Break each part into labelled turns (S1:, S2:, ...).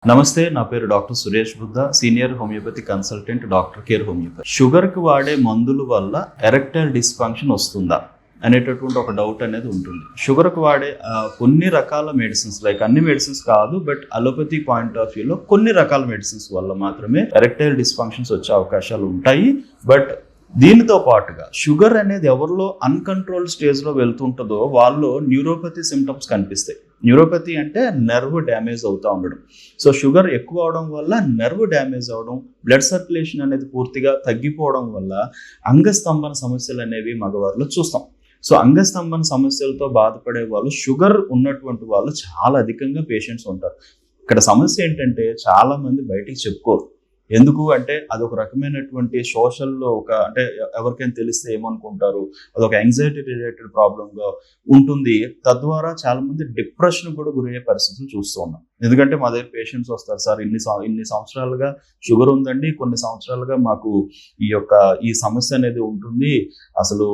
S1: నమస్తే, నా పేరు doctor Suresh Buddha, senior homoeopathy consultant, doctor care homoeopathy. షుగర్కి వాడే మందుల వల్ల ఎరెక్టైల్ డిస్ఫంక్షన్ వస్తుందా అనేటటువంటి ఒక డౌట్ అనేది ఉంటుంది. షుగర్కి వాడే కొన్ని రకాల మెడిసిన్స్, లైక్ అన్ని మెడిసిన్స్ కాదు, బట్ అలోపతి పాయింట్ ఆఫ్ వ్యూలో కొన్ని రకాల మెడిసిన్స్ వల్ల మాత్రమే ఎరెక్టైల్ డిస్ఫంక్షన్స్ వచ్చే అవకాశాలు ఉంటాయి. బట్ దీనితో పాటుగా షుగర్ అనేది ఎవరిలో అన్కంట్రోల్డ్ స్టేజ్లో వెళ్తుంటుందో వాళ్ళు న్యూరోపతి సిమ్టమ్స్ కనిపిస్తాయి. న్యూరోపతి అంటే నర్వ్ డ్యామేజ్ అవుతూ ఉండడం. సో షుగర్ ఎక్కువ అవడం వల్ల నర్వ్ డ్యామేజ్ అవడం, బ్లడ్ సర్క్యులేషన్ అనేది పూర్తిగా తగ్గిపోవడం వల్ల అంగస్తంభన సమస్యలు అనేవి మగవారిలో చూస్తాం. సో అంగస్తంభన సమస్యలతో బాధపడే వాళ్ళు, షుగర్ ఉన్నటువంటి వాళ్ళు చాలా అధికంగా పేషెంట్స్ ఉంటారు. ఇక్కడ సమస్య ఏంటంటే చాలా మంది బయటికి చెప్పుకోరు. ఎందుకు అంటే అదొక రకమైనటువంటి సోషల్లో అంటే ఎవరికైనా తెలిస్తే ఏమనుకుంటారు, అదొక యాంగ్జైటీ రిలేటెడ్ ప్రాబ్లంగా ఉంటుంది. తద్వారా చాలా మంది డిప్రెషన్ కూడా గురయ్యే పరిస్థితులు చూస్తూ ఉన్నాం. ఎందుకంటే మా దగ్గర పేషెంట్స్ వస్తారు, సార్ ఇన్ని సంవత్సరాలుగా షుగర్ ఉందండి, కొన్ని సంవత్సరాలుగా మాకు ఈ సమస్య అనేది ఉంటుంది, అసలు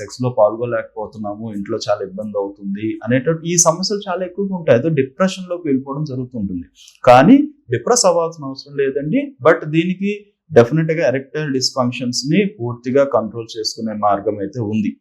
S1: సెక్స్లో పాల్గొలేకపోతున్నాము, ఇంట్లో చాలా ఇబ్బంది అవుతుంది అనేటువంటి ఈ సమస్యలు చాలా ఎక్కువగా ఉంటాయి. అదో డిప్రెషన్లోకి వెళ్ళిపోవడం జరుగుతుంటుంది. కానీ డిప్రెస్ అవ్వాల్సిన అవసరం లేదండి. బట్ దీనికి డెఫినెట్గా ఎరెక్టైల్ డిస్ఫంక్షన్స్ని పూర్తిగా కంట్రోల్ చేసుకునే మార్గం అయితే ఉంది.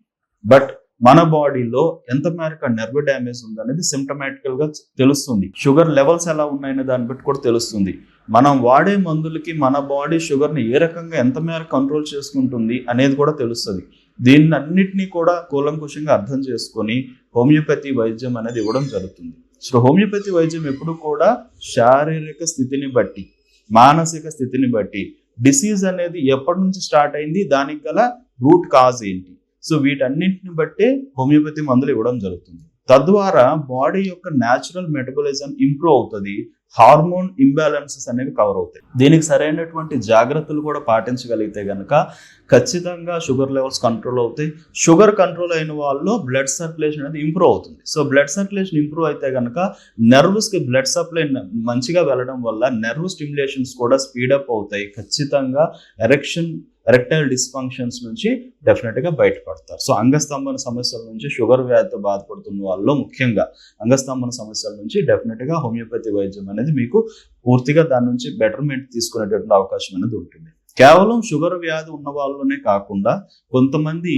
S1: బట్ మన బాడీలో ఎంత మేరకు నర్వ్ డ్యామేజ్ ఉందనేది సిమ్టమాటికల్గా తెలుస్తుంది. షుగర్ లెవెల్స్ ఎలా ఉన్నాయనే దాన్ని బట్టి కూడా తెలుస్తుంది. మనం వాడే మందులకి మన బాడీ షుగర్ని ఏ రకంగా ఎంత మేరకు కంట్రోల్ చేసుకుంటుంది అనేది కూడా తెలుస్తుంది. దీన్ని అన్నిటినీ కూడా కూలంకుషంగా అర్థం చేసుకొని హోమియోపతి వైద్యం అనేది ఇవ్వడం జరుగుతుంది. సో హోమియోపతి వైద్యం ఎప్పుడు కూడా శారీరక స్థితిని బట్టి, మానసిక స్థితిని బట్టి, డిసీజ్ అనేది ఎప్పటి నుంచి స్టార్ట్ అయింది, దానికి గల రూట్ కాజ్ ఏంటి, సో వీటన్నింటిని బట్టే హోమియోపతి మందులు ఇవ్వడం జరుగుతుంది. తద్వారా బాడీ యొక్క న్యాచురల్ మెటబాలిజం ఇంప్రూవ్ అవుతుంది, హార్మోన్ ఇంబ్యాలెన్సెస్ అనేవి కవర్ అవుతాయి. దీనికి సరైనటువంటి జాగ్రత్తలు కూడా పాటించగలిగితే కనుక ఖచ్చితంగా షుగర్ లెవెల్స్ కంట్రోల్ అవుతాయి. షుగర్ కంట్రోల్ అయిన వాళ్ళు బ్లడ్ సర్క్యులేషన్ అనేది ఇంప్రూవ్ అవుతుంది. సో బ్లడ్ సర్క్యులేషన్ ఇంప్రూవ్ అయితే కనుక నర్వ్స్కి బ్లడ్ సప్లై మంచిగా వెళ్ళడం వల్ల నర్వ్ స్టిమ్యులేషన్స్ కూడా స్పీడప్ అవుతాయి. ఖచ్చితంగా ఎరెక్టైల్ డిస్ఫంక్షన్స్ నుంచి డెఫినెట్గా బయటపడతారు. సో అంగస్తంభన సమస్యల నుంచి, షుగర్ వ్యాధితో బాధపడుతున్న వాళ్ళు ముఖ్యంగా అంగస్తంభన సమస్యల నుంచి డెఫినెట్గా హోమియోపతి వైద్యం అనేది మీకు పూర్తిగా దాని నుంచి బెటర్మెంట్ తీసుకునేటువంటి అవకాశం అనేది ఉంటుంది. కేవలం షుగర్ వ్యాధి ఉన్న వాళ్ళనే కాకుండా కొంతమంది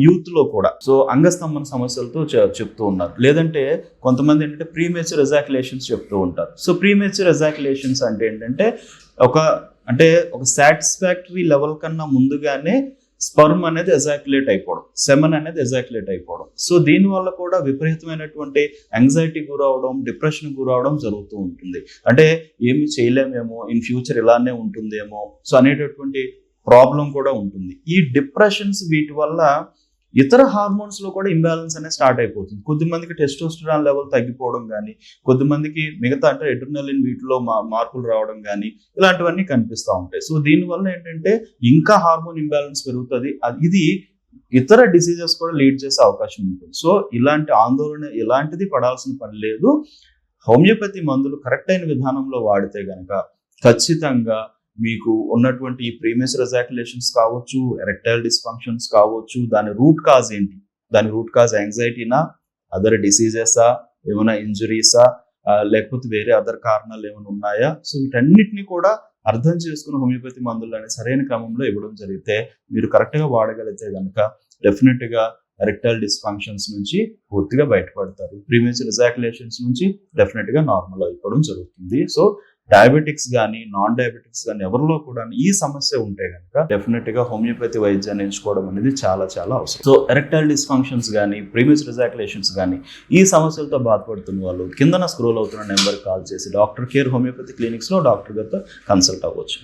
S1: యూత్లో కూడా సో అంగస్తంభన సమస్యలతో చెప్తూ ఉన్నారు. లేదంటే కొంతమంది ఏంటంటే ప్రీమేచ్యూర్ ఎజాక్యులేషన్స్ చెప్తూ ఉంటారు. సో ప్రీమేచ్యూర్ ఎజాక్యులేషన్స్ అంటే ఏంటంటే ఒక సాటిస్ఫాక్టరీ లెవెల్ కన్నా ముందుగానే స్పర్మ్ అనేది ఎజాక్యులేట్ అయిపోవడం, సెమన్ అనేది ఎజాక్యులేట్ అయిపోవడం. సో దీనివల్ల కూడా విపరీతమైనటువంటి యాంగ్జైటీ గురవడం, డిప్రెషన్ గురవడం జరుగుతూ ఉంటుంది. అంటే ఏమి చేయలేమేమో, ఇన్ ఫ్యూచర్ ఇలానే ఉంటుందేమో, సో అనేటటువంటి ప్రాబ్లం కూడా ఉంటుంది. ఈ డిప్రెషన్స్ వీటి వల్ల ఇతర హార్మోన్స్లో కూడా ఇంబ్యాలెన్స్ అనేది స్టార్ట్ అయిపోతుంది. కొద్దిమందికి టెస్టోస్టెరాన్ లెవెల్ తగ్గిపోవడం కానీ, కొద్దిమందికి మిగతా అంటే ఎడ్రినలిన్ వీటిలో మార్పులు రావడం కానీ, ఇలాంటివన్నీ కనిపిస్తూ ఉంటాయి. సో దీనివల్ల ఏంటంటే ఇంకా హార్మోన్ ఇంబ్యాలెన్స్ పెరుగుతుంది. ఇది ఇతర డిసీజెస్ కూడా లీడ్ చేసే అవకాశం ఉంటుంది. సో ఇలాంటి ఆందోళన ఇలాంటిది పడాల్సిన పని లేదు. హోమియోపతి మందులు కరెక్ట్ అయిన విధానంలో వాడితే కనుక ఖచ్చితంగా మీకు ఉన్నటువంటి ఈ ప్రీమేచ్యూర్ ఎజాక్యులేషన్స్ కావచ్చు, ఎరెక్టైల్ డిస్ఫంక్షన్స్ కావచ్చు, దాని రూట్ కాజ్ ఏంటి, దాని రూట్ కాజ్ యాంగ్జైటీనా, అదర్ డిసీజెసా, ఏమైనా ఇంజురీసా, లేకపోతే వేరే అదర్ కారణాలు ఏమైనా ఉన్నాయా, సో వీటన్నిటిని కూడా అర్థం చేసుకుని హోమియోపతి మందులు అనేది సరైన క్రమంలో ఇవ్వడం జరిగితే మీరు కరెక్ట్గా వాడగలిగితే కనుక డెఫినెట్గా ఎరెక్టైల్ డిస్ఫంక్షన్స్ నుంచి పూర్తిగా బయటపడతారు. ప్రీమేచ్యూర్ ఎజాక్యులేషన్స్ నుంచి డెఫినెట్గా నార్మల్ అయిపోవడం జరుగుతుంది. సో డయాబెటిక్స్ కానీ, నాన్ డయాబెటిక్స్ కానీ ఎవరిలో కూడా ఈ సమస్య ఉంటే కనుక డెఫినెట్గా హోమియోపతి వైద్యాన్ని ఎంచుకోవడం అనేది చాలా చాలా అవసరం. సో ఎరెక్టైల్ డిస్ఫంక్షన్స్ కానీ, ప్రీమేచ్యూర్ ఎజాక్యులేషన్స్ కానీ ఈ సమస్యలతో బాధపడుతున్న వాళ్ళు కిందన స్క్రోల్ అవుతున్న నెంబర్కి కాల్ చేసి డాక్టర్ కేర్ హోమియోపతి క్లినిక్స్లో డాక్టర్ గారితో కన్సల్ట్ అవ్వచ్చు.